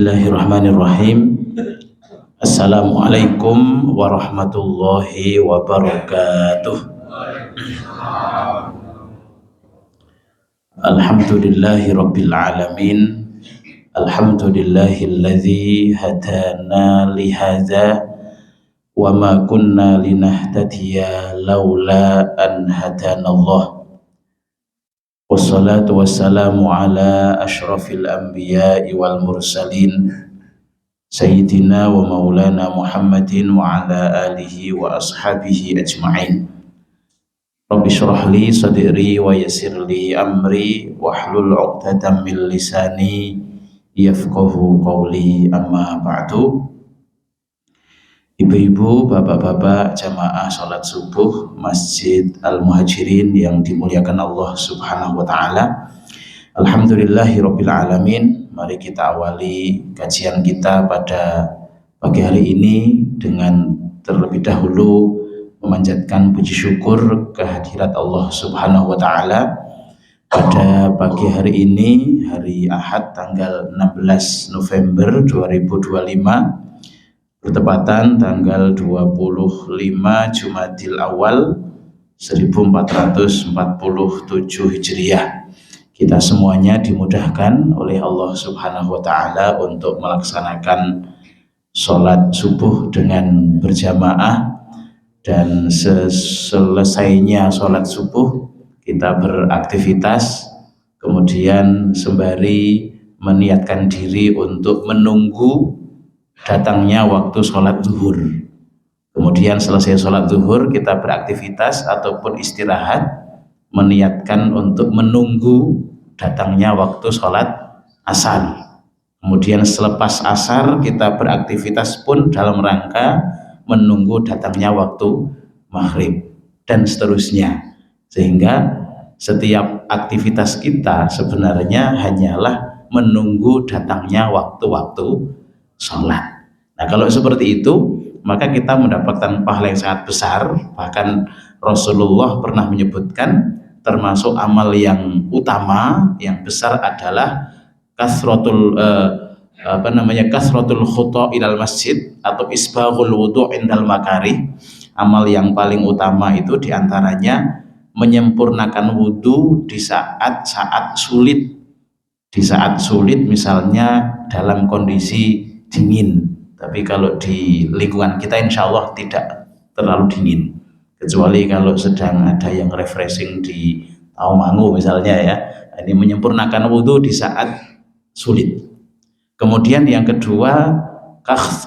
Bismillahirrahmanirrahim. Assalamualaikum warahmatullahi wabarakatuh. Alhamdulillahi rabbil alamin. Alhamdulillahilladzi hadana lihadza wa ma kunna linahtadiya laula an hadanallah. Wassalatu wassalamu ala ashrafil anbiya'i wal mursalin Sayyidina wa maulana Muhammadin wa ala alihi wa ashabihi ajma'in. Rabbi shrah li sadri wa yassir li amri wahlul 'uqdatam min lisani yafqahu qawli, amma ba'du. Ibu-ibu, bapak-bapak, jamaah salat subuh Masjid Al-Muhajirin yang dimuliakan Allah Subhanahu wa taala. Alhamdulillahirabbil alamin. Mari kita awali kajian kita pada pagi hari ini dengan terlebih dahulu memanjatkan puji syukur kehadirat Allah Subhanahu wa taala. Pada pagi hari ini, hari Ahad tanggal 16 November 2025, bertepatan tanggal 25 Jumadil Awal 1447 Hijriah. Kita semuanya dimudahkan oleh Allah Subhanahu wa taala untuk melaksanakan sholat subuh dengan berjamaah, dan selesainya sholat subuh kita beraktivitas, kemudian sembari meniatkan diri untuk menunggu datangnya waktu sholat zuhur. Kemudian selesai sholat zuhur kita beraktivitas ataupun istirahat, meniatkan untuk menunggu datangnya waktu sholat asar. Kemudian selepas asar kita beraktivitas pun dalam rangka menunggu datangnya waktu maghrib, dan seterusnya. Sehingga setiap aktivitas kita sebenarnya hanyalah menunggu datangnya waktu-waktu sholat. Nah, kalau seperti itu maka kita mendapatkan pahala yang sangat besar. Bahkan Rasulullah pernah menyebutkan termasuk amal yang utama, yang besar adalah kasratul khuta ilal masjid atau isbaghul wudu' indal makarih. Amal yang paling utama itu diantaranya menyempurnakan wudu di saat sulit. Di saat sulit, misalnya dalam kondisi dingin. Tapi kalau di lingkungan kita insya Allah tidak terlalu dingin, kecuali kalau sedang ada yang refreshing di Tawamangu misalnya ya. Ini menyempurnakan wudhu di saat sulit. Kemudian yang kedua,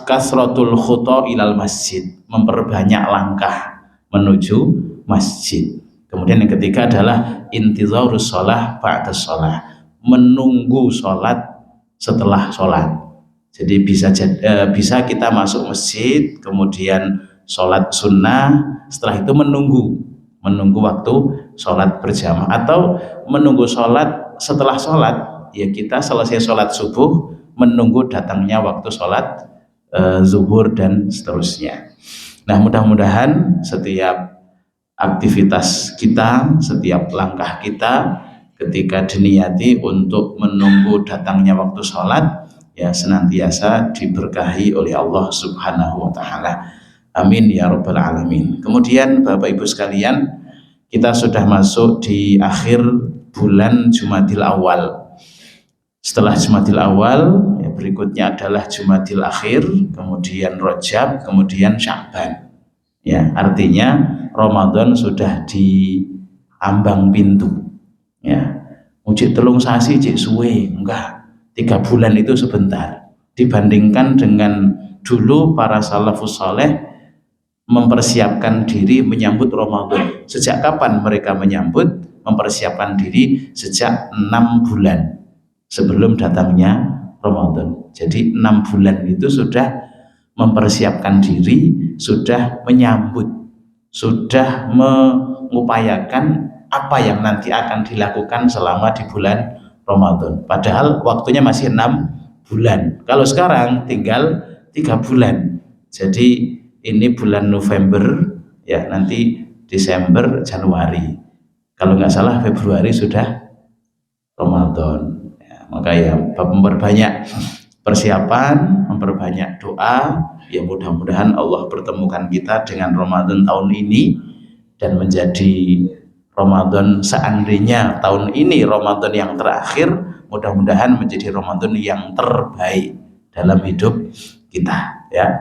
kasratul khuta ilal masjid, memperbanyak langkah menuju masjid. Kemudian yang ketiga adalah intizarus shalah ba'da shalah, menunggu sholat setelah sholat. Jadi bisa kita masuk masjid, kemudian sholat sunnah, setelah itu menunggu waktu sholat berjamaah, atau menunggu sholat setelah sholat, ya kita selesai sholat subuh menunggu datangnya waktu sholat zuhur dan seterusnya. Nah, mudah-mudahan setiap aktivitas kita, setiap langkah kita ketika diniati untuk menunggu datangnya waktu sholat, ya senantiasa diberkahi oleh Allah Subhanahu wa taala. Amin ya rabbal alamin. Kemudian Bapak Ibu sekalian, kita sudah masuk di akhir bulan Jumadil Awal. Setelah Jumadil Awal, ya berikutnya adalah Jumadil Akhir, kemudian Rajab, kemudian Sya'ban. Ya, artinya Ramadan sudah di ambang pintu. Ya, uji telung sasi cik suwe, enggak. 3 bulan itu sebentar dibandingkan dengan dulu para salafus saleh mempersiapkan diri menyambut Ramadan. Sejak kapan mereka mempersiapkan diri? Sejak 6 bulan sebelum datangnya Ramadan. Jadi 6 bulan itu sudah mempersiapkan diri, sudah menyambut, sudah mengupayakan apa yang nanti akan dilakukan selama di bulan Ramadan. Padahal waktunya masih 6 bulan. Kalau sekarang tinggal 3 bulan. Jadi ini bulan November, ya nanti Desember, Januari. Kalau nggak salah Februari sudah Ramadan. Ya, maka ya memperbanyak persiapan, memperbanyak doa, ya mudah-mudahan Allah pertemukan kita dengan Ramadan tahun ini dan menjadi Ramadan, seandainya tahun ini Ramadan yang terakhir, mudah-mudahan menjadi Ramadan yang terbaik dalam hidup kita, ya.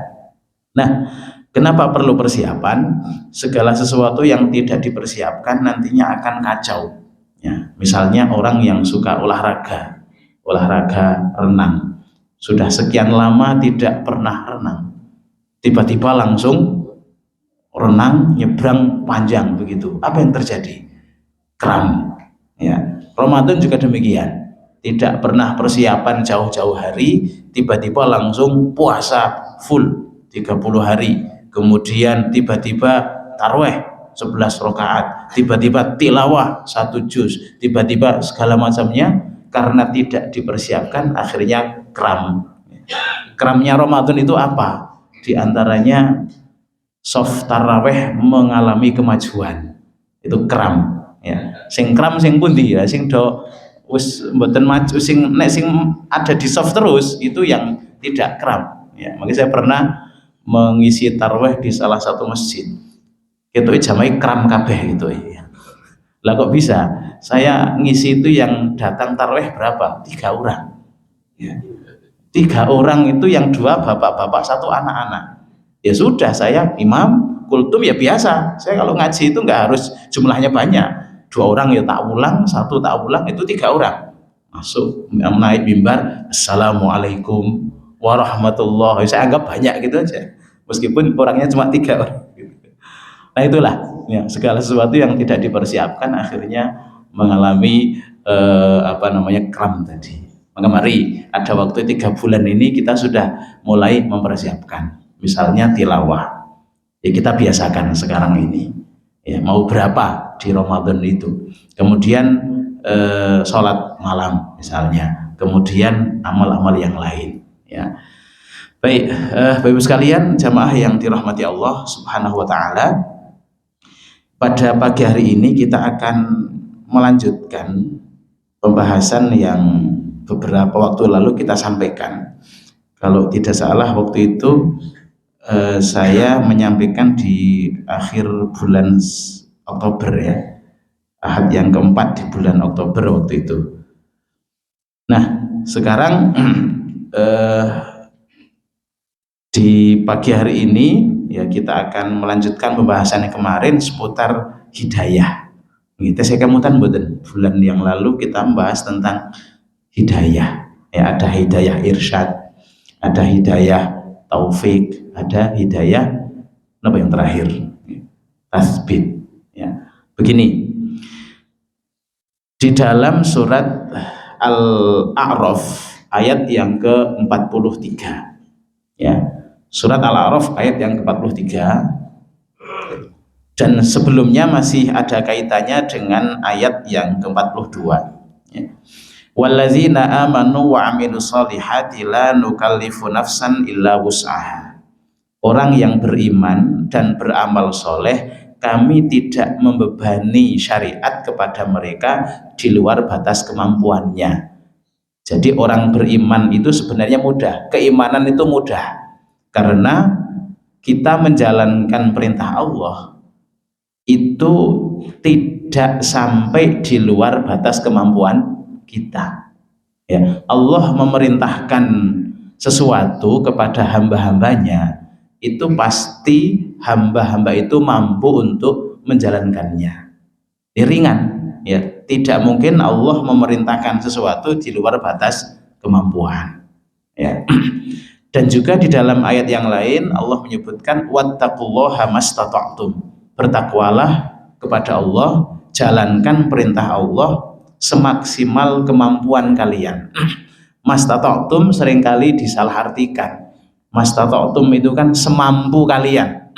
Nah, kenapa perlu persiapan? Segala sesuatu yang tidak dipersiapkan nantinya akan kacau, ya. Misalnya orang yang suka olahraga renang, sudah sekian lama tidak pernah renang, tiba-tiba langsung renang nyebrang panjang begitu, apa yang terjadi? Kram, ya. Ramadan juga demikian, tidak pernah persiapan jauh-jauh hari, tiba-tiba langsung puasa full 30 hari, kemudian tiba-tiba taraweh 11 rakaat, tiba-tiba tilawah 1 juz, tiba-tiba segala macamnya, karena tidak dipersiapkan akhirnya kram. Kramnya Ramadan itu apa? Di antaranya soft taraweh mengalami kemajuan, itu kram, ya. Sing kram sing pundi ya, sing do wis mboten maju, sing nek sing ada di soft terus itu yang tidak kram, ya. Makanya saya pernah mengisi taraweh di salah satu masjid, itu jamai kram kabeh gitu ya. Lah kok bisa? Saya ngisi itu yang datang taraweh berapa? 3 orang, ya. 3 orang itu yang 2 bapak-bapak, 1 anak-anak. Ya sudah, saya imam kultum ya biasa. Saya kalau ngaji itu nggak harus jumlahnya banyak. 2 orang ya tak ulang, 1 tak ulang, itu 3 orang. Masuk naik mimbar, assalamualaikum warahmatullahi. Saya anggap banyak gitu aja, meskipun orangnya cuma 3 orang. Nah itulah, ya, segala sesuatu yang tidak dipersiapkan akhirnya mengalami kram tadi. Maka mari, ada waktu 3 bulan ini kita sudah mulai mempersiapkan. Misalnya tilawah, ya kita biasakan sekarang ini, ya, mau berapa di Ramadan itu. Kemudian sholat malam misalnya, kemudian amal-amal yang lain, ya. Baik, Bapak Ibu sekalian, jamaah yang dirahmati Allah Subhanahu wa taala, pada pagi hari ini kita akan melanjutkan pembahasan yang beberapa waktu lalu kita sampaikan. Kalau tidak salah waktu itu saya menyampaikan di akhir bulan Oktober, ya, Ahad yang keempat di bulan Oktober waktu itu. Nah sekarang di pagi hari ini, ya, kita akan melanjutkan pembahasan yang kemarin seputar hidayah. Kita saya kemutan bulan yang lalu kita membahas tentang hidayah, ya, ada hidayah irsyad, ada hidayah taufik, ada hidayah apa yang terakhir, tasbih, ya. Begini, di dalam surat Al-A'raf ayat yang ke-43, ya, surat Al-A'raf ayat yang ke-43, dan sebelumnya masih ada kaitannya dengan ayat yang ke-42, ya. Wallazina amanu wa amilus solihati la nukallifu nafsan illa wus'aha. Orang yang beriman dan beramal soleh, kami tidak membebani syariat kepada mereka di luar batas kemampuannya. Jadi orang beriman itu sebenarnya mudah, keimanan itu mudah, karena kita menjalankan perintah Allah itu tidak sampai di luar batas kemampuan kita, ya. Allah memerintahkan sesuatu kepada hamba-hambanya, itu pasti hamba-hamba itu mampu untuk menjalankannya. Ini ringan, ya. Tidak mungkin Allah memerintahkan sesuatu di luar batas kemampuan, ya. Dan juga di dalam ayat yang lain Allah menyebutkan wattaqullaha mastata'tum, bertakwalah kepada Allah, jalankan perintah Allah semaksimal kemampuan kalian. Mastata'tum seringkali disalahartikan. Mastata'tum itu kan semampu kalian.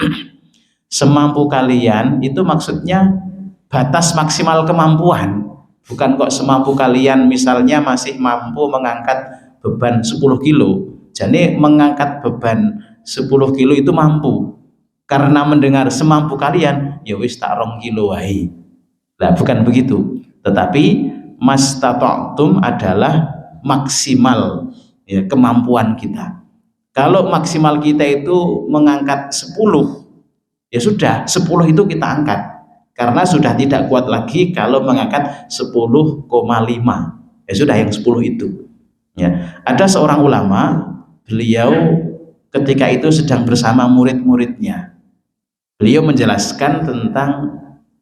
Semampu kalian itu maksudnya batas maksimal kemampuan, bukan kok semampu kalian misalnya masih mampu mengangkat beban 10 kilo, jadi mengangkat beban 10 kilo itu mampu, karena mendengar semampu kalian ya wis tak 2 kilo wae. Nah bukan begitu, tetapi mastata'tum adalah maksimal ya, kemampuan kita. Kalau maksimal kita itu mengangkat 10, ya sudah 10 itu kita angkat, karena sudah tidak kuat lagi kalau mengangkat 10,5, ya sudah yang 10 itu. Ya, ada seorang ulama, beliau ketika itu sedang bersama murid-muridnya. Beliau menjelaskan tentang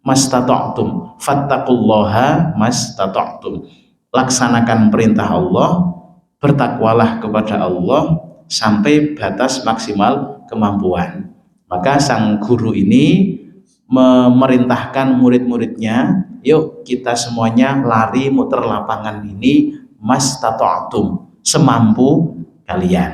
mastata'tum, fattaqullaha mastata'tum. Laksanakan perintah Allah, bertakwalah kepada Allah sampai batas maksimal kemampuan. Maka sang guru ini memerintahkan murid-muridnya, yuk kita semuanya lari muter lapangan ini mastata'tum, semampu kalian.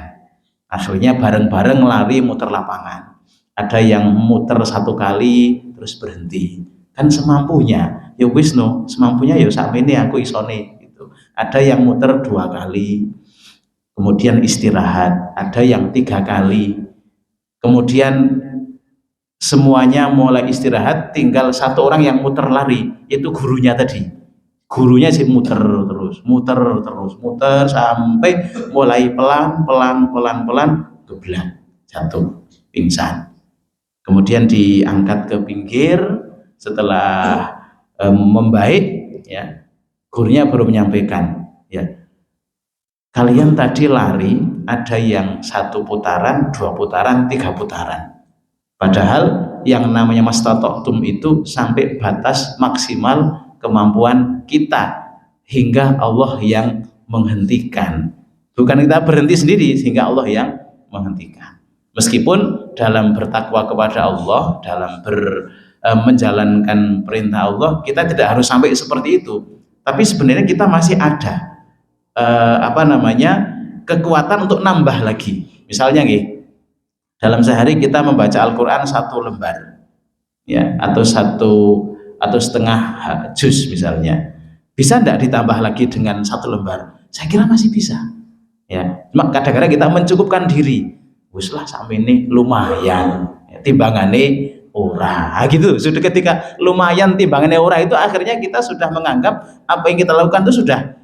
Akhirnya bareng-bareng lari muter lapangan. Ada yang muter 1 kali terus berhenti, kan semampunya. Ya wis no, semampunya ya sakmene aku isone gitu. Ada yang muter 2 kali, kemudian istirahat. Ada yang 3 kali, kemudian semuanya mulai istirahat, tinggal 1 orang yang muter lari, itu gurunya tadi. Gurunya sih muter terus sampai mulai pelan geblak, jatuh, pingsan. Kemudian diangkat ke pinggir. Setelah membaik, ya, gurunya baru menyampaikan, ya, kalian tadi lari ada yang 1 putaran, 2 putaran, 3 putaran. Padahal yang namanya mastata'tum itu sampai batas maksimal kemampuan kita, hingga Allah yang menghentikan. Bukan kita berhenti sendiri, sehingga Allah yang menghentikan. Meskipun dalam bertakwa kepada Allah, dalam menjalankan perintah Allah, kita tidak harus sampai seperti itu. Tapi sebenarnya kita masih ada kekuatan untuk nambah lagi. Misalnya dalam sehari kita membaca Al-Quran 1 lembar, ya, atau setengah juz misalnya. Bisa tidak ditambah lagi dengan 1 lembar? Saya kira masih bisa. Ya, cuma kadang-kadang kita mencukupkan diri. Wis lah sakmene lumayan, ya, timbangane ora gitu. Sudah ketika lumayan timbangane ora itu, akhirnya kita sudah menganggap apa yang kita lakukan itu sudah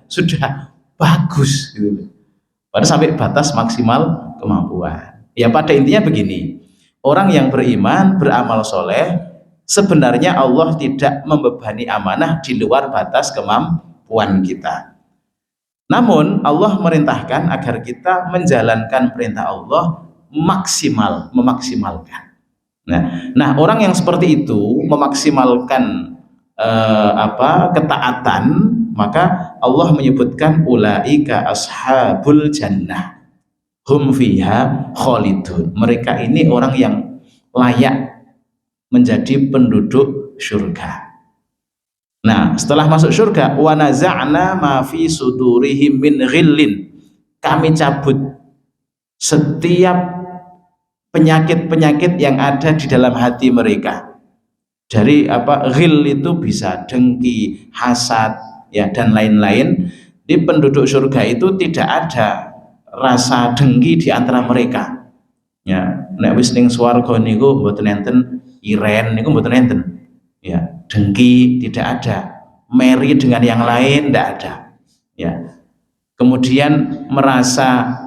bagus gitu. Pada sampai batas maksimal kemampuan. Ya, pada intinya begini, orang yang beriman, beramal soleh, sebenarnya Allah tidak membebani amanah di luar batas kemampuan kita. Namun Allah merintahkan agar kita menjalankan perintah Allah memaksimalkan. Nah, orang yang seperti itu memaksimalkan ketaatan, maka Allah menyebutkan ulaika ashabul jannah hum fiha khalidun. Mereka ini orang yang layak menjadi penduduk surga. Nah, setelah masuk surga, wa naza'na ma fi sudurihim min ghillin, kami cabut setiap penyakit-penyakit yang ada di dalam hati mereka. Dari ghil itu bisa dengki, hasad, ya, dan lain-lain. Di penduduk surga itu tidak ada rasa dengki di antara mereka. Ya, nek wis ning swarga niku mboten enten iren, niku mboten enten. Ya, dengki tidak ada, meri dengan yang lain tidak ada. Ya. Kemudian merasa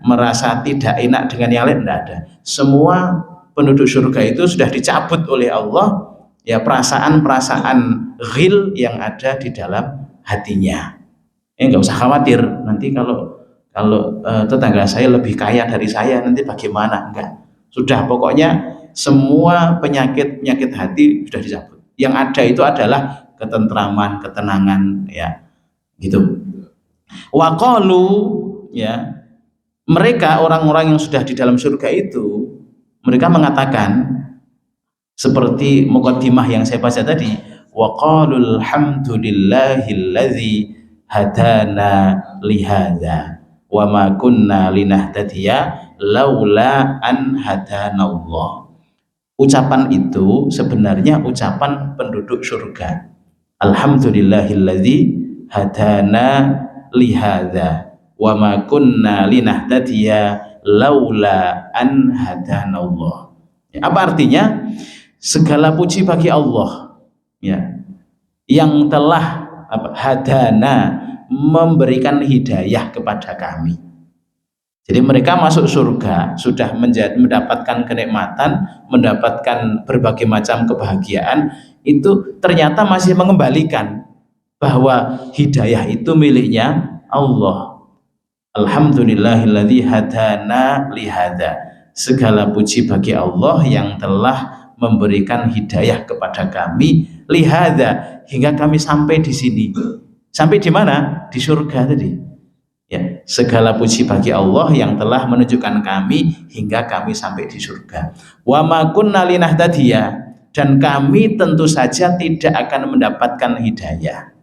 merasa tidak enak dengan yang lain tidak ada. Semua penduduk surga itu sudah dicabut oleh Allah, ya, perasaan-perasaan ghil yang ada di dalam hatinya. Nggak usah khawatir nanti kalau tetangga saya lebih kaya dari saya nanti bagaimana, enggak. Sudah, pokoknya semua penyakit hati sudah dicabut. Yang ada itu adalah ketentraman, ketenangan, ya, gitu. Waqalu, ya, mereka orang-orang yang sudah di dalam surga itu, mereka mengatakan seperti muqaddimah yang saya baca tadi, waqalul hamdulillahilladzi hadana lihadza wa ma kunna linahtadiya laula an hadanallah. Ucapan itu sebenarnya ucapan penduduk surga. Alhamdulillahilladzi hadana lihadza wa ma kunna linahtadiya laula an hadanallah. Apa artinya? Segala puji bagi Allah, ya, yang telah hadana, memberikan hidayah kepada kami. Jadi mereka masuk surga sudah mendapatkan kenikmatan, mendapatkan berbagai macam kebahagiaan, itu ternyata masih mengembalikan bahwa hidayah itu miliknya Allah. Alhamdulillahilladzi hadana lihada. Segala puji bagi Allah yang telah memberikan hidayah kepada kami lihada, hingga kami sampai di sini. Sampai di mana? Di surga tadi. Ya, segala puji bagi Allah yang telah menunjukkan kami hingga kami sampai di surga. Wa ma kunna linahtadiya, dan kami tentu saja tidak akan mendapatkan hidayah.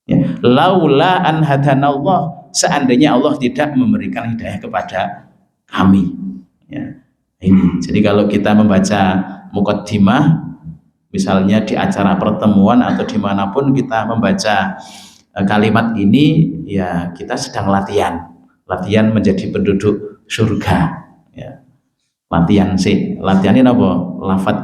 Ya, laula an hadanallah, seandainya Allah tidak memberikan hidayah kepada kami. Ya, ini. Jadi kalau kita membaca muqaddimah, misalnya di acara pertemuan atau dimanapun kita membaca kalimat ini, ya kita sedang latihan menjadi penduduk surga. Ya. Latihan ini apa? Lafaz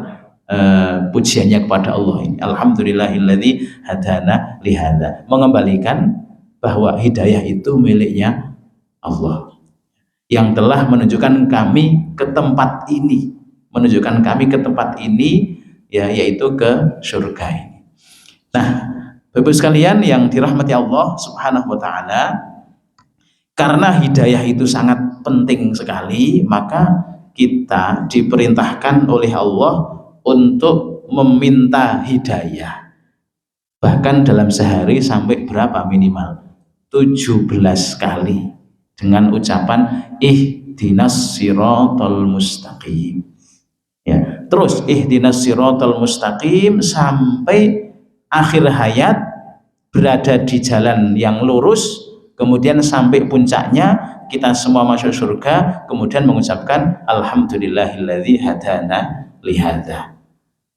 pujiannya kepada Allah ini. Alhamdulillahilladzi hadana lihada, mengembalikan bahwa hidayah itu miliknya Allah yang telah menunjukkan kami ke tempat ini, ya, yaitu ke surga ini. Nah, Bapak sekalian yang dirahmati Allah Subhanahu wa taala, karena hidayah itu sangat penting sekali, maka kita diperintahkan oleh Allah untuk meminta hidayah. Bahkan dalam sehari sampai berapa minimal? 17 kali dengan ucapan ihdinas siratal mustaqim. Ya, terus ihdinas siratal mustaqim sampai akhir hayat, berada di jalan yang lurus, kemudian sampai puncaknya kita semua masuk surga, kemudian mengucapkan alhamdulillahilladzi hadana lihada.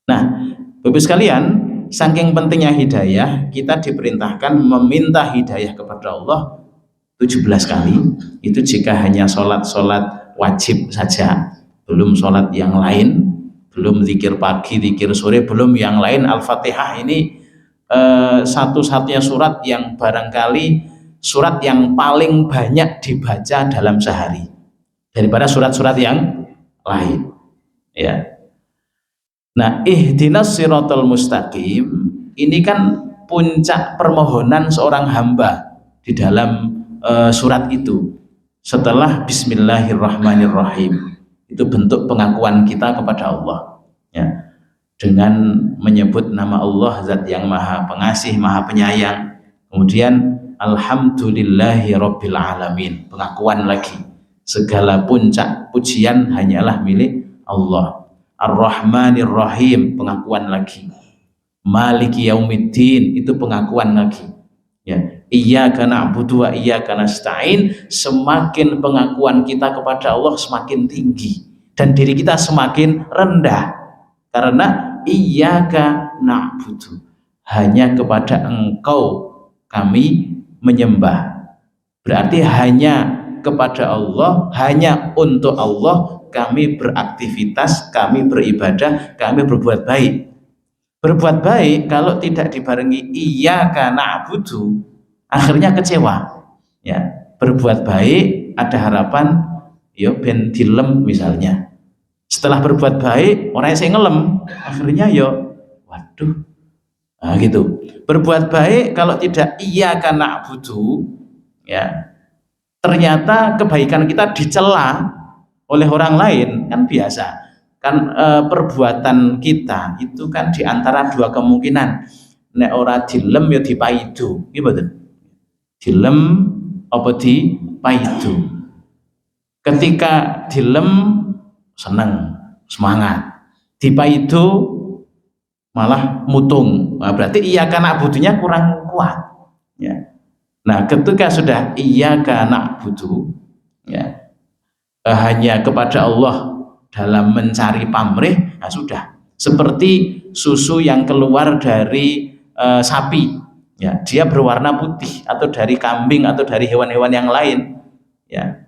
Nah, Bapak sekalian, saking pentingnya hidayah, kita diperintahkan meminta hidayah kepada Allah 17 kali. Itu jika hanya sholat wajib saja, belum sholat yang lain, belum zikir pagi, zikir sore, belum yang lain. Al-Fatihah ini satu-satunya surat yang barangkali surat yang paling banyak dibaca dalam sehari daripada surat-surat yang lain. Ya. Nah, ihdinas siratal mustaqim ini kan puncak permohonan seorang hamba di dalam surat itu. Setelah bismillahirrahmanirrahim, itu bentuk pengakuan kita kepada Allah. Ya. Dengan menyebut nama Allah, zat yang maha pengasih, maha penyayang. Kemudian alhamdulillahi rabbil alamin, pengakuan lagi segala puncak pujian hanyalah milik Allah. Ar-Rahmanir Rahim, pengakuan lagi. Maliki yaumiddin, itu pengakuan lagi. Ya, iyyaka na'budu wa iyyaka nasta'in, semakin pengakuan kita kepada Allah semakin tinggi dan diri kita semakin rendah. Karena iyyaka na'budu, hanya kepada Engkau kami menyembah. Berarti hanya kepada Allah, hanya untuk Allah kami beraktivitas, kami beribadah, kami berbuat baik. Berbuat baik kalau tidak dibarengi iyyaka na'budu, akhirnya kecewa. Ya, berbuat baik ada harapan yo ben dilem misalnya. Setelah berbuat baik, orang yang ngelem, akhirnya yo, waduh, nah gitu. Berbuat baik kalau tidak iyyaka na'budu, ya, ternyata kebaikan kita dicela oleh orang lain, kan biasa. Kan perbuatan kita itu kan diantara dua kemungkinan. Nek ora dilem yo dipaidu, gitu. Dilem apa dipaidu. Ketika dilem seneng, semangat, dipaidu malah mutung. Nah, berarti iyyaka na'budunya kurang kuat. Ya. Nah, ketika sudah iyyaka na'budu, ya, hanya kepada Allah dalam mencari pamrih, nah sudah. Seperti susu yang keluar dari sapi, ya, dia berwarna putih, atau dari kambing atau dari hewan-hewan yang lain, ya.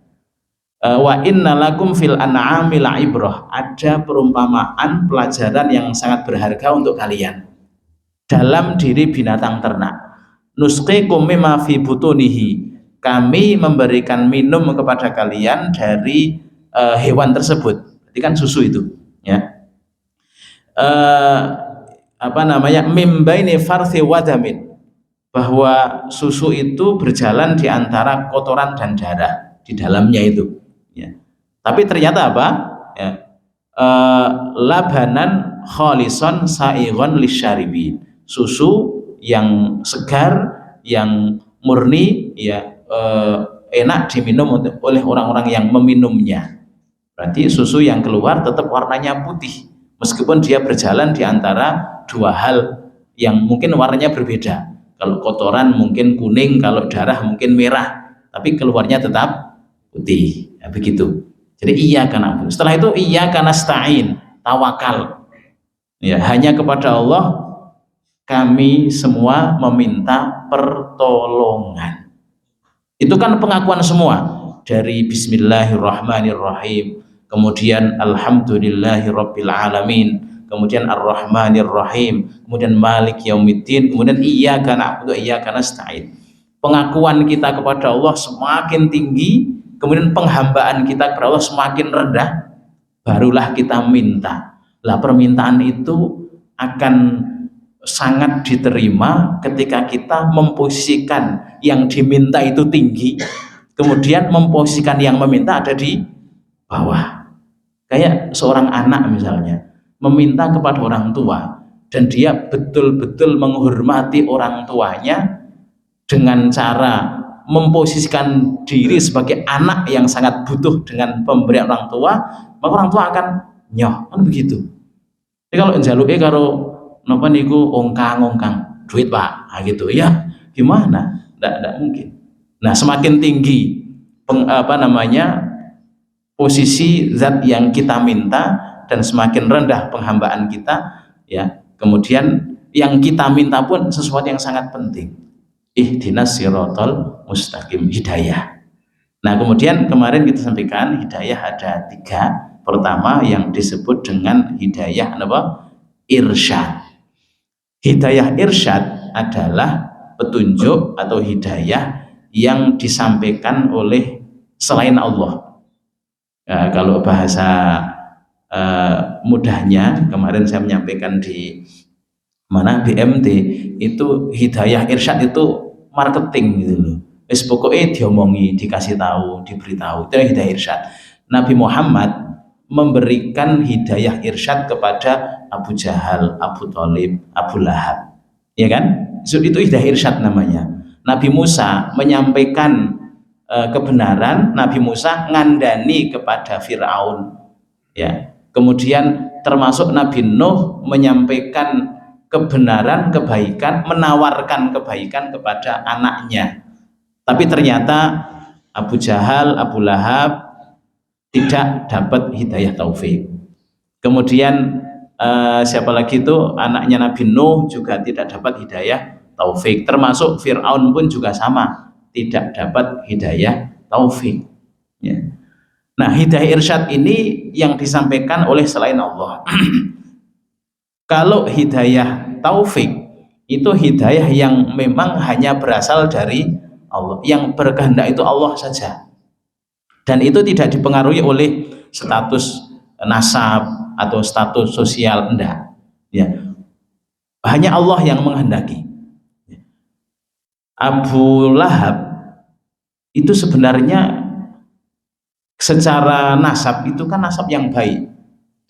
Wa inna lakum fil an'ami la'ibrah, ada perumpamaan pelajaran yang sangat berharga untuk kalian dalam diri binatang ternak. nusqikum mimma fi butunihi, kami memberikan minum kepada kalian dari hewan tersebut. Jadi kan susu itu, ya. Mim baini farthi wadamin, bahwa susu itu berjalan di antara kotoran dan darah di dalamnya itu, ya. Tapi ternyata apa? Ya, labanan kholison sa'igon lisyaribin, susu yang segar, yang murni, ya, enak diminum oleh orang-orang yang meminumnya. Berarti susu yang keluar tetap warnanya putih, meskipun dia berjalan di antara dua hal yang mungkin warnanya berbeda. Kalau kotoran mungkin kuning, kalau darah mungkin merah, tapi keluarnya tetap putih. Ya, begitu. Jadi iyyaka na'budu. Setelah itu iyyaka nasta'in, tawakal. Ya, hanya kepada Allah kami semua meminta pertolongan. Itu kan pengakuan semua, dari bismillahirrahmanirrahim, kemudian alhamdulillahirabbil alamin, kemudian ar-rahmanirrahim, kemudian malik yaumiddin, kemudian iyyaka na'budu wa iyyaka nasta'in. Pengakuan kita kepada Allah semakin tinggi, kemudian penghambaan kita kepada Allah semakin rendah, barulah kita minta. Lah permintaan itu akan sangat diterima ketika kita memposisikan yang diminta itu tinggi, kemudian memposisikan yang meminta ada di bawah. Kayak seorang anak misalnya meminta kepada orang tua dan dia betul-betul menghormati orang tuanya dengan cara memposisikan diri sebagai anak yang sangat butuh dengan pemberian orang tua, maka orang tua akan nyoh, kan begitu. Jadi kalau njaluke karo napa niku ongkang-ongkang duit Pak, nah gitu ya, gimana? Nggak mungkin. Nah, semakin tinggi posisi zat yang kita minta dan semakin rendah penghambaan kita, ya. Kemudian yang kita minta pun sesuatu yang sangat penting. Ihdinas siratal mustaqim, hidayah. Nah, kemudian kemarin kita sampaikan hidayah ada 3. Pertama yang disebut dengan hidayah apa? Irsyad. Hidayah irsyad adalah petunjuk atau hidayah yang disampaikan oleh selain Allah. Nah, kalau bahasa mudahnya kemarin saya menyampaikan di BMT itu hidayah irsyad itu marketing gitu loh. Wis pokoknya diomongi, dikasih tahu, diberitahu, itu hidayah irsyad. Nabi Muhammad memberikan hidayah irsyad kepada Abu Jahal, Abu Thalib, Abu Lahab, ya kan? Itu hidayah irsyad namanya. Nabi Musa menyampaikan kebenaran, Nabi Musa ngandani kepada Fir'aun, ya. Kemudian termasuk Nabi Nuh menyampaikan kebenaran, kebaikan, menawarkan kebaikan kepada anaknya. Tapi ternyata Abu Jahal, Abu Lahab tidak dapat hidayah taufik. Kemudian siapa lagi itu, anaknya Nabi Nuh juga tidak dapat hidayah taufik. Termasuk Fir'aun pun juga sama, tidak dapat hidayah taufik, ya. Nah, hidayah irsyad ini yang disampaikan oleh selain Allah. Kalau hidayah taufik itu hidayah yang memang hanya berasal dari Allah, yang berkehendak itu Allah saja, dan itu tidak dipengaruhi oleh status nasab atau status sosial, enggak, ya. Hanya Allah yang menghendaki. Abu Lahab itu sebenarnya secara nasab itu kan nasab yang baik,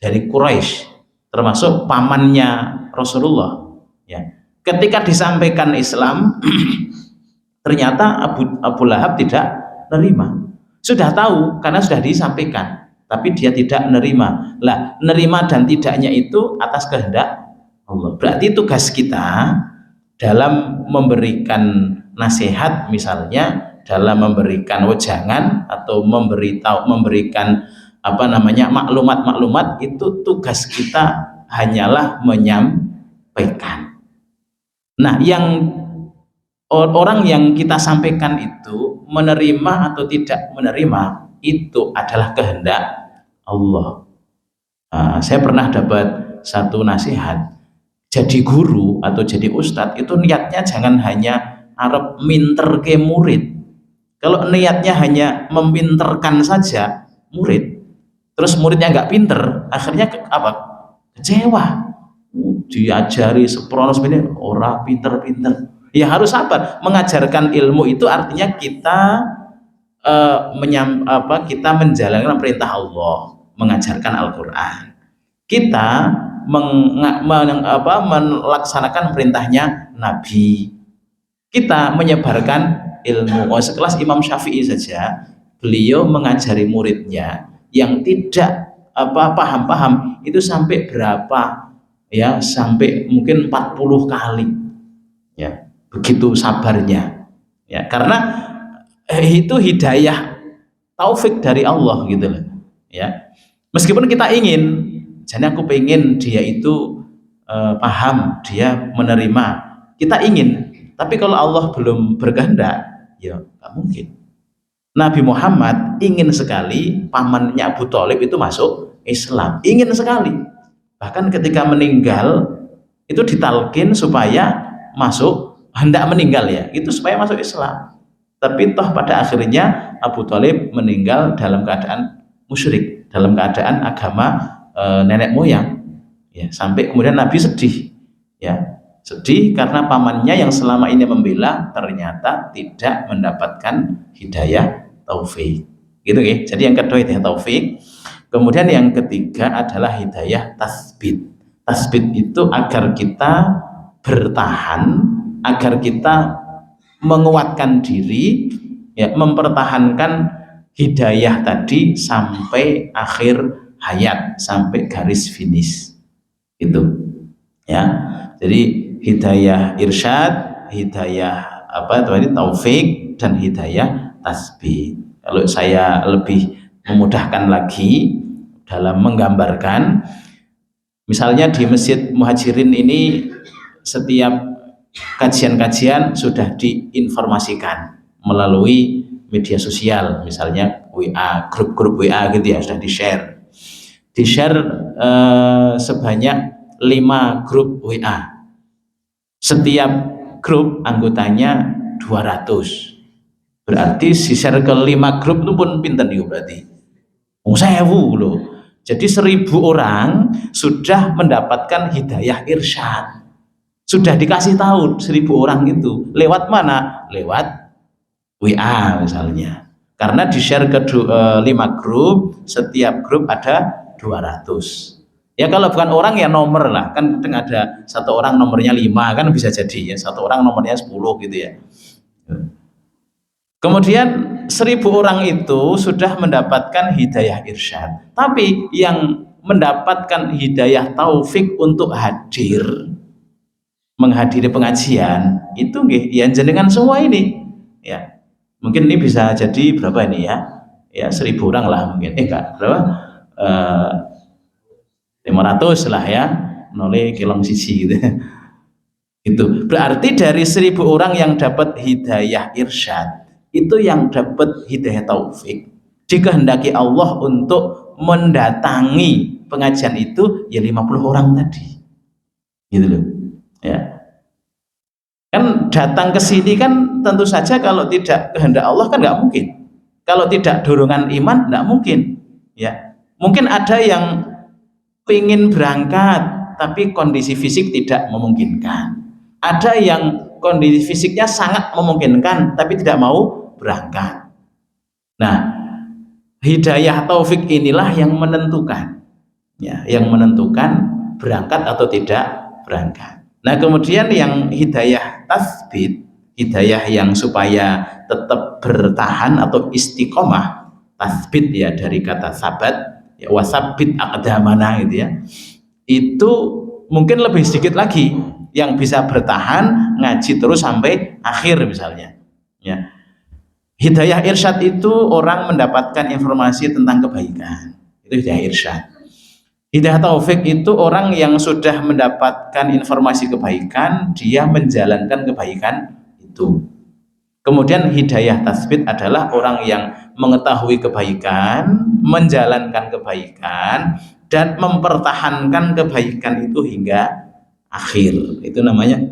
dari Quraisy, termasuk pamannya Rasulullah, ya. Ketika disampaikan Islam ternyata Abu Lahab tidak menerima. Sudah tahu karena sudah disampaikan, tapi dia tidak menerima. Lah, menerima dan tidaknya itu atas kehendak Allah. Berarti tugas kita dalam memberikan nasihat, misalnya dalam memberikan wejangan atau memberikan maklumat-maklumat, itu tugas kita hanyalah menyampaikan. Nah, yang orang yang kita sampaikan itu menerima atau tidak menerima itu adalah kehendak Allah. Saya pernah dapat satu nasihat, jadi guru atau jadi ustadz itu niatnya jangan hanya arep minterke murid. Kalau niatnya hanya meminterkan saja murid, terus muridnya nggak pinter, akhirnya apa? Kecewa. Diajari seprono ini ora pinter-pinter. Ya harus sabar. Mengajarkan ilmu itu artinya kita kita menjalankan perintah Allah, mengajarkan Al-Quran. Kita melaksanakan perintahnya Nabi. Kita menyebarkan ilmu. Sekelas Imam Syafi'i saja, beliau mengajari muridnya yang tidak paham-paham itu sampai berapa ya, sampai mungkin 40 kali ya, begitu sabarnya ya, karena itu hidayah taufik dari Allah gitu loh ya. Meskipun kita ingin, jadi aku pengen dia itu paham, dia menerima, kita ingin, tapi kalau Allah belum berkehendak ya nggak mungkin. Nabi Muhammad ingin sekali pamannya Abu Thalib itu masuk Islam, ingin sekali, bahkan ketika meninggal itu ditalkin supaya masuk, hendak meninggal ya itu supaya masuk Islam. Tapi toh pada akhirnya Abu Thalib meninggal dalam keadaan musyrik, dalam keadaan agama nenek moyang ya, sampai kemudian Nabi sedih ya, sedih karena pamannya yang selama ini membela ternyata tidak mendapatkan hidayah taufik gitu ya. Jadi yang kedua hidayah taufik, kemudian yang ketiga adalah hidayah tasbit. Tasbit itu agar kita bertahan, agar kita menguatkan diri ya, mempertahankan hidayah tadi sampai akhir hayat, sampai garis finish itu ya. Jadi hidayah irsyad, hidayah taufik, dan hidayah tasbih. Kalau saya lebih memudahkan lagi dalam menggambarkan, misalnya di Masjid Muhajirin ini setiap kajian-kajian sudah diinformasikan melalui media sosial, misalnya WA, grup-grup WA gitu ya, sudah di-share sebanyak 5 grup WA. Setiap grup anggotanya 200. Berarti di-share ke 5 grup itu pun pinten ya berarti. 1000 loh. Jadi 1000 orang sudah mendapatkan hidayah irsyad. Sudah dikasih tahu 1000 orang itu lewat mana? Lewat WA misalnya. Karena di-share ke 5 grup, setiap grup ada 200. Ya kalau bukan orang ya nomor lah, kan kadang ada satu orang nomornya 5 kan bisa jadi ya, satu orang nomornya 10 gitu ya. Kemudian 1000 orang itu sudah mendapatkan hidayah irsyad. Tapi yang mendapatkan hidayah taufik untuk hadir, menghadiri pengajian itu ya jenengan semua ini ya. Mungkin ini bisa jadi berapa ini ya, 1000 orang lah mungkin, enggak berapa, 500 lah ya, nolnya kilong siji gitu. Itu berarti dari 1000 orang yang dapat hidayah irsyad, itu yang dapat hidayah taufik dikehendaki Allah untuk mendatangi pengajian itu ya 50 orang tadi gitu loh ya. Kan datang ke sini kan tentu saja kalau tidak kehendak Allah kan nggak mungkin, kalau tidak dorongan iman nggak mungkin ya. Mungkin ada yang ingin berangkat tapi kondisi fisik tidak memungkinkan, ada yang kondisi fisiknya sangat memungkinkan tapi tidak mau berangkat. Nah hidayah taufik inilah yang menentukan ya, yang menentukan berangkat atau tidak berangkat. Nah kemudian yang hidayah tasbit, hidayah yang supaya tetap bertahan atau istiqomah, tasbit ya dari kata sabat ya, wasabit aqdamana gitu ya, itu mungkin lebih sedikit lagi yang bisa bertahan ngaji terus sampai akhir misalnya ya. Hidayah irsyad itu orang mendapatkan informasi tentang kebaikan, itu hidayah irsyad. Hidayah taufik itu orang yang sudah mendapatkan informasi kebaikan, dia menjalankan kebaikan itu. Kemudian hidayah tasbit adalah orang yang mengetahui kebaikan, menjalankan kebaikan, dan mempertahankan kebaikan itu hingga akhir. Itu namanya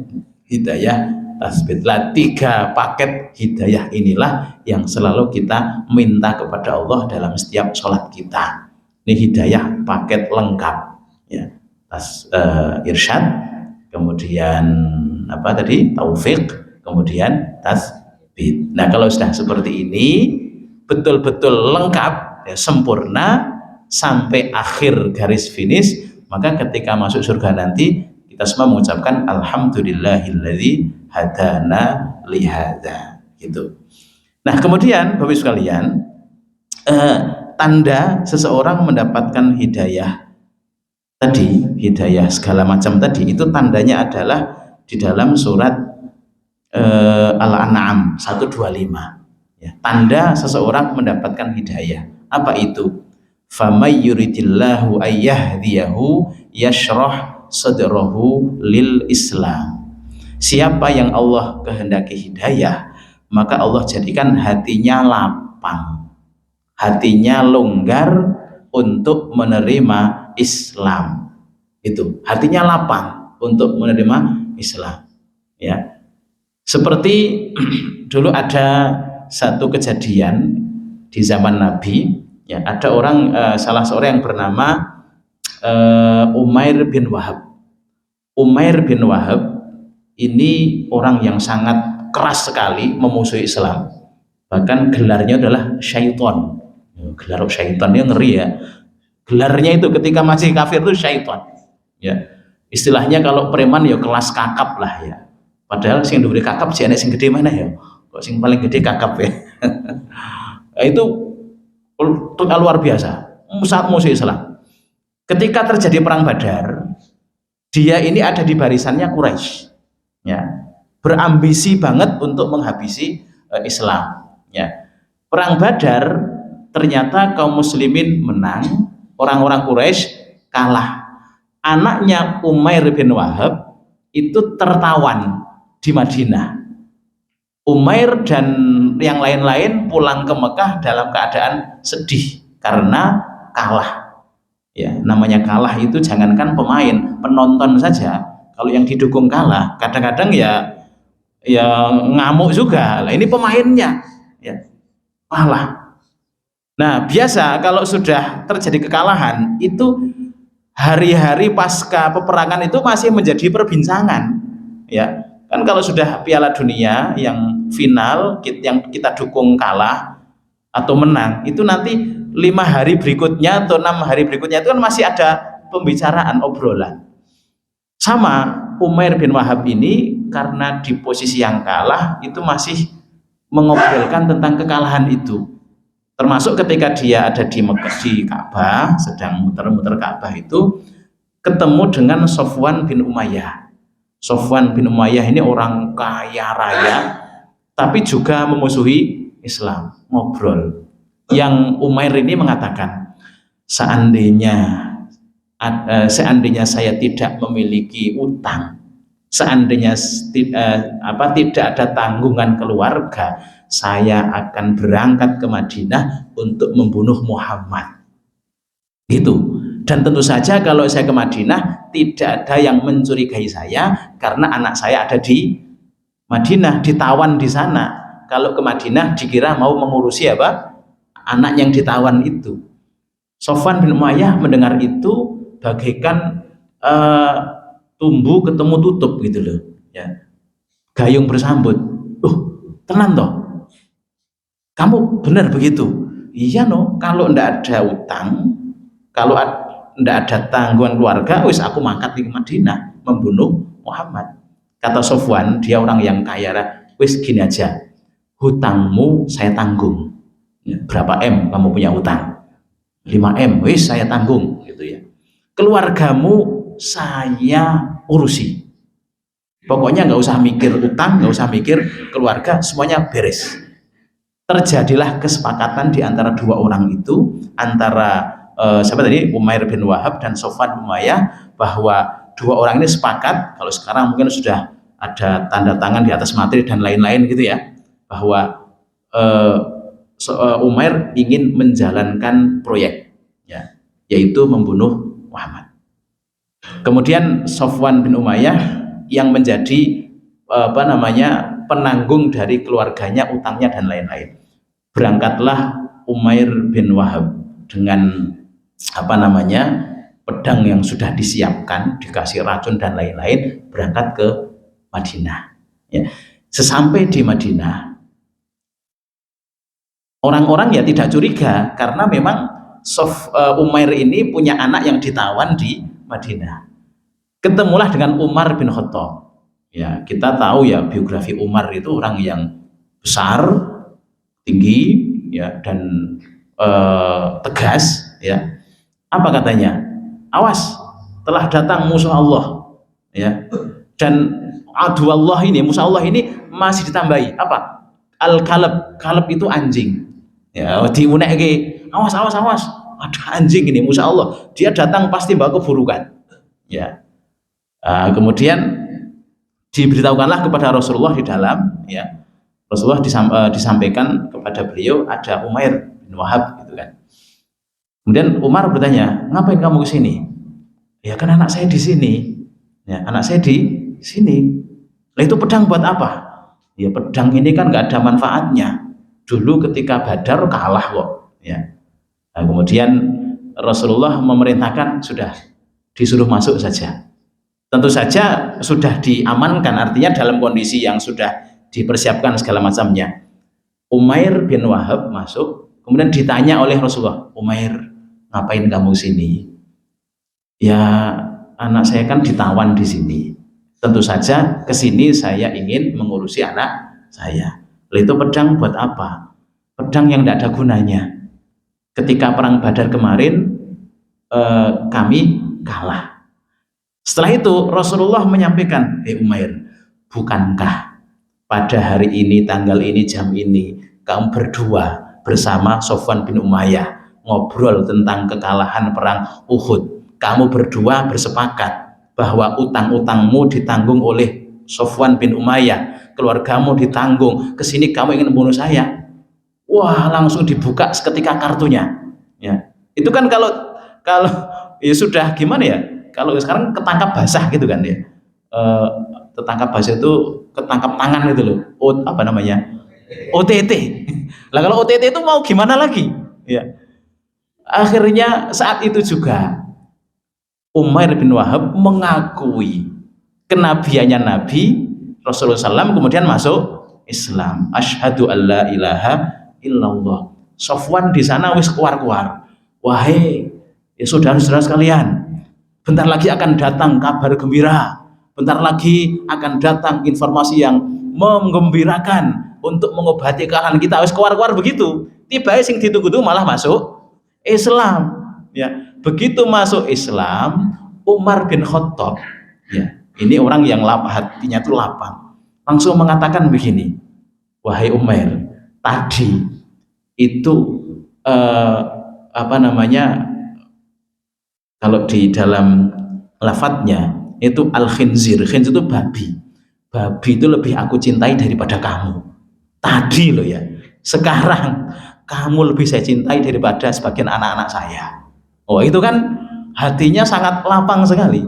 hidayah tasbih. Lah 3 paket hidayah inilah yang selalu kita minta kepada Allah dalam setiap sholat kita. Ini hidayah paket lengkap ya. Irsyad, kemudian apa tadi, taufik, kemudian tasbih. Nah kalau sudah seperti ini betul-betul lengkap ya, sempurna sampai akhir garis finish, maka ketika masuk surga nanti kita semua mengucapkan alhamdulillahilladzi hadana lihada gitu. Nah kemudian Bapak Ibu sekalian, tanda seseorang mendapatkan hidayah tadi, hidayah segala macam tadi, itu tandanya adalah di dalam surat Al-An'am 125 ya. Tanda seseorang mendapatkan hidayah apa itu? Famay yuridillahu ayyahdiyahu yashrah sadrahu lil Islam. Siapa yang Allah kehendaki hidayah, maka Allah jadikan hatinya lapang, hatinya longgar untuk menerima Islam. Itu hatinya lapang untuk menerima Islam ya. Seperti dulu ada satu kejadian di zaman Nabi ya, ada orang salah seorang yang bernama Umair bin Wahab. Umair bin Wahab ini orang yang sangat keras sekali memusuhi Islam. Bahkan gelarnya adalah syaiton. Gelar syaiton ini ngeri ya. Gelarnya itu ketika masih kafir itu syaiton. Ya. Istilahnya kalau preman ya kelas kakap lah ya. Padahal sing diberi kakap si anak sing gede mana ya? Kok sing paling gede kakap ya? Itu luar biasa. Saat musuh Islam. Ketika terjadi perang Badar, dia ini ada di barisannya Quraisy. Ya. Berambisi banget untuk menghabisi Islam. Ya. Perang Badar ternyata kaum muslimin menang, orang-orang Quraisy kalah. Anaknya Umair bin Wahab itu tertawan di Madinah. Umair dan yang lain-lain pulang ke Mekah dalam keadaan sedih karena kalah. Ya, namanya kalah itu jangankan pemain, penonton saja kalau yang didukung kalah, kadang-kadang ya ngamuk juga. Lah ini pemainnya ya kalah. Nah, biasa kalau sudah terjadi kekalahan itu hari-hari pasca peperangan itu masih menjadi perbincangan ya. Kan kalau sudah Piala Dunia yang final yang kita dukung kalah atau menang, itu nanti 5 hari berikutnya atau 6 hari berikutnya itu kan masih ada pembicaraan, obrolan. Sama Umair bin Wahab ini karena di posisi yang kalah itu masih mengobrolkan tentang kekalahan itu. Termasuk ketika dia ada di Mekah, di Ka'bah, sedang muter-muter Ka'bah itu ketemu dengan Sofwan bin Umayyah. Sofwan bin Umayyah ini orang kaya raya tapi juga memusuhi Islam. Ngobrol. Yang Umair ini mengatakan, seandainya saya tidak memiliki utang, seandainya tidak ada tanggungan keluarga, saya akan berangkat ke Madinah untuk membunuh Muhammad. Gitu. Dan tentu saja kalau saya ke Madinah tidak ada yang mencurigai saya karena anak saya ada di Madinah, ditawan di sana. Kalau ke Madinah dikira mau mengurusi apa? Anak yang ditawan itu. Sofwan bin Umayyah mendengar itu bagaikan tumbuh ketemu tutup gitu loh ya. Gayung bersambut. Tenang toh. Kamu benar begitu? Iya no, kalau ndak ada utang, kalau ndak ada tanggungan keluarga, wis aku mangkat di Madinah membunuh Muhammad. Kata Sofwan, dia orang yang kaya, wis gini aja, hutangmu saya tanggung. Berapa M kamu punya utang? 5 M, wis saya tanggung gitu ya. Keluargamu saya urusi. Pokoknya nggak usah mikir utang, nggak usah mikir keluarga, semuanya beres. Terjadilah kesepakatan di antara dua orang itu, antara siapa tadi, Umair bin Wahab dan Sofwan bin Umayyah, bahwa dua orang ini sepakat, kalau sekarang mungkin sudah ada tanda tangan di atas materi dan lain-lain gitu ya, bahwa Umair ingin menjalankan proyek ya, yaitu membunuh Muhammad. Kemudian Sofwan bin Umayyah yang menjadi penanggung dari keluarganya, utangnya dan lain-lain. Berangkatlah Umair bin Wahab dengan pedang yang sudah disiapkan, dikasih racun dan lain-lain, berangkat ke Madinah. Ya. Sesampai di Madinah, orang-orang ya tidak curiga karena memang Umair ini punya anak yang ditawan di Madinah. Ketemulah dengan Umar bin Khattab. Ya, kita tahu ya biografi Umar itu orang yang besar, tinggi, ya, dan tegas, ya. Apa katanya? Awas, telah datang musuh Allah, ya. Dan adu Allah ini, musuh Allah ini masih ditambahi apa? Al-kalab, kalab itu anjing. Ya, diunekke, awas, ada anjing ini musuh Allah. Dia datang pasti bawa keburukan. Ya. Kemudian diberitahukanlah kepada Rasulullah di dalam, ya. Rasulullah disampaikan kepada beliau ada Umair bin Wahab gitu kan. Kemudian Umar bertanya, ngapain kamu ke sini? Ya kan anak saya di sini. Ya, anak saya di sini. Lah itu pedang buat apa? Ya pedang ini kan nggak ada manfaatnya. Dulu ketika Badar kalah kok. Ya. Nah, kemudian Rasulullah memerintahkan sudah disuruh masuk saja. Tentu saja sudah diamankan, artinya dalam kondisi yang sudah dipersiapkan segala macamnya. Umair bin Wahab masuk, kemudian ditanya oleh Rasulullah, Umair, ngapain kamu sini? Ya anak saya kan ditawan di sini. Tentu saja ke sini saya ingin mengurusi anak saya. Lalu itu pedang buat apa? Pedang yang tidak ada gunanya. Ketika perang Badar kemarin kami kalah. Setelah itu Rasulullah menyampaikan, Umair, bukankah pada hari ini, tanggal ini, jam ini, kamu berdua bersama Sofwan bin Umayyah ngobrol tentang kekalahan perang Uhud. Kamu berdua bersepakat bahwa utang-utangmu ditanggung oleh Sofwan bin Umayyah, keluargamu ditanggung, kesini kamu ingin membunuh saya. Wah, langsung dibuka seketika kartunya. Ya, itu kan kalau ya sudah gimana ya? Kalau sekarang ketangkap basah gitu kan ya. Ketangkap basah itu ketangkap tangan gitu loh. OTT. Lah kalau OTT itu mau gimana lagi? Ya. Akhirnya saat itu juga Umair bin Wahab mengakui kenabiannya Nabi Rasulullah SAW, kemudian masuk Islam. Asyhadu alla ilaha illallah. Sofwan di sana wis keluar-keluar. Wahai ya saudara-saudara sekalian, bentar lagi akan datang kabar gembira. Bentar lagi akan datang informasi yang menggembirakan untuk mengobati kekalahan kita. Wis keluar-keluar begitu. Tiba sing ditunggu-tunggu malah masuk Islam. Ya, begitu masuk Islam, Umar bin Khattab, ya, ini orang yang hatinya tuh lapang, langsung mengatakan begini, wahai Umair, tadi itu kalau di dalam lafadznya itu al-khinzir, khinzir itu babi itu lebih aku cintai daripada kamu tadi loh ya. Sekarang kamu lebih saya cintai daripada sebagian anak-anak saya. Oh itu kan hatinya sangat lapang sekali.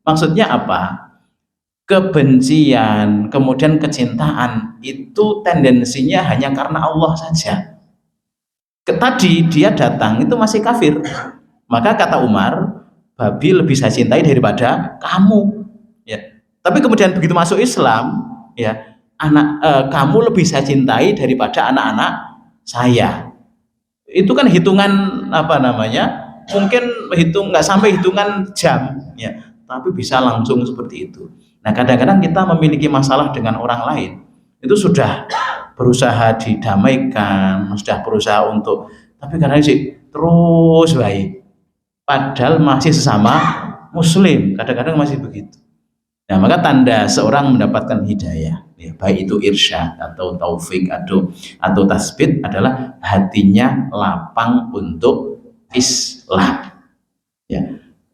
Maksudnya apa? Kebencian, kemudian kecintaan itu tendensinya hanya karena Allah saja. Tadi dia datang itu masih kafir, maka kata Umar, babi lebih saya cintai daripada kamu. Ya. Tapi kemudian begitu masuk Islam, ya kamu lebih saya cintai daripada anak-anak saya. Itu kan hitungan mungkin nggak sampai hitungan jam, ya, tapi bisa langsung seperti itu. Nah kadang-kadang kita memiliki masalah dengan orang lain, itu sudah berusaha didamaikan, sudah berusaha untuk, tapi karena sih terus baik, padahal masih sesama Muslim, kadang-kadang masih begitu. Nah maka tanda seorang mendapatkan hidayah, ya, baik itu irsyad atau taufik atau tasbit, adalah hatinya lapang untuk Islam. Ya.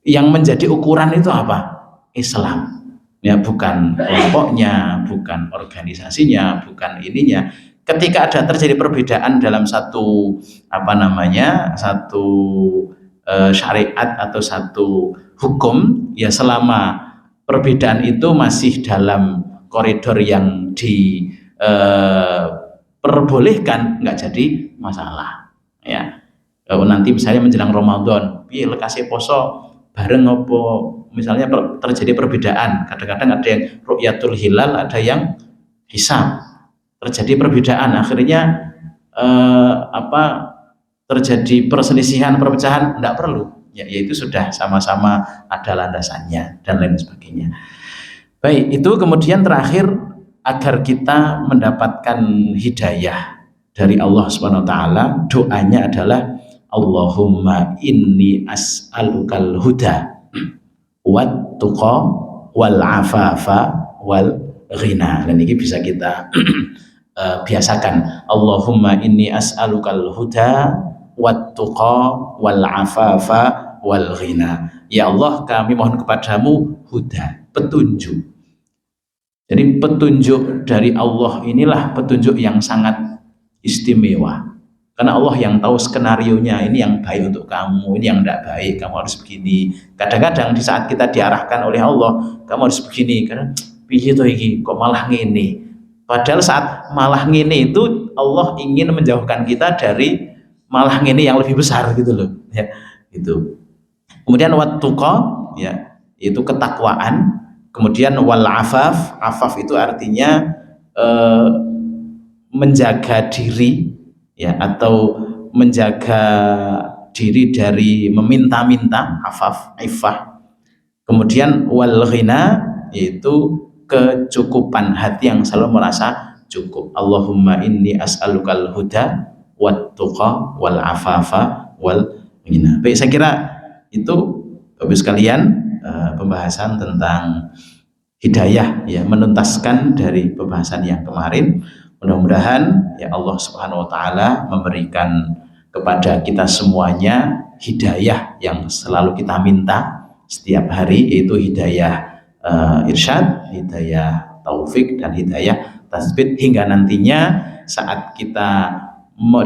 Yang menjadi ukuran itu apa? Islam. Ya, bukan kelompoknya, bukan organisasinya, bukan ininya. Ketika ada terjadi perbedaan dalam satu syariat atau satu hukum, ya selama perbedaan itu masih dalam koridor yang diperbolehkan, nggak jadi masalah ya. Kalau nanti misalnya menjelang Ramadan, piye lekase poso bareng apa, misalnya terjadi perbedaan, kadang-kadang ada yang ru'yatul hilal, ada yang hisab, terjadi perbedaan, akhirnya terjadi perselisihan, perpecahan, tidak perlu ya, yaitu sudah sama-sama ada landasannya dan lain sebagainya. Baik, itu kemudian terakhir, agar kita mendapatkan hidayah dari Allah Subhanahu wa taala, doanya adalah Allahumma inni as'alukal huda wat tuqa wal afafa wal ghina. Dan ini bisa kita biasakan, Allahumma inni as'alukal huda wat tuqa wal afafa wal ghina. Ya Allah, kami mohon kepadamu huda, petunjuk. Jadi petunjuk dari Allah inilah petunjuk yang sangat istimewa, karena Allah yang tahu skenarionya, ini yang baik untuk kamu, ini yang tidak baik, kamu harus begini. Kadang-kadang di saat kita diarahkan oleh Allah, kamu harus begini, karena piye to iki kok malah ngene. Padahal saat malah ngene itu Allah ingin menjauhkan kita dari malah ngene yang lebih besar gitu loh ya, itu. Kemudian wattuqa ya, itu ketakwaan. Kemudian wal afaf, afaf itu artinya menjaga diri ya, atau menjaga diri dari meminta-minta, afaf, ifah. Kemudian wal ghina, yaitu kecukupan hati yang selalu merasa cukup. Allahumma inni as'alukal huda wat tuqa wal afafa wal ghina. Baik, saya kira itu Bapak sekalian pembahasan tentang hidayah ya, menuntaskan dari pembahasan yang kemarin. Mudah-mudahan ya Allah Subhanahu wa taala memberikan kepada kita semuanya hidayah yang selalu kita minta setiap hari, yaitu hidayah irsyad, hidayah taufik, dan hidayah tasbit, hingga nantinya saat kita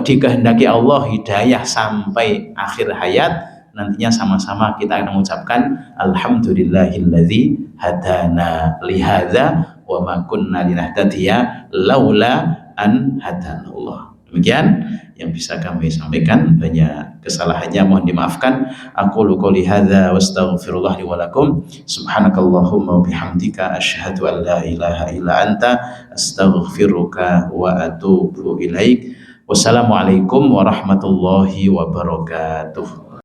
dikehendaki Allah hidayah sampai akhir hayat, nantinya sama-sama kita akan mengucapkan alhamdulillahilladzi hadana lihadza wa ma kunna linahtadiya laula an hadanallah. Demikian yang bisa kami sampaikan, banyak kesalahannya mohon dimaafkan. Aqulu qouli hadza wastaghfirullah li wa lakum. Subhanakallahumma wa bihamdika asyhadu an la ilaha illa anta astaghfiruka wa atubu ilaik. Wassalamualaikum warahmatullahi wabarakatuh.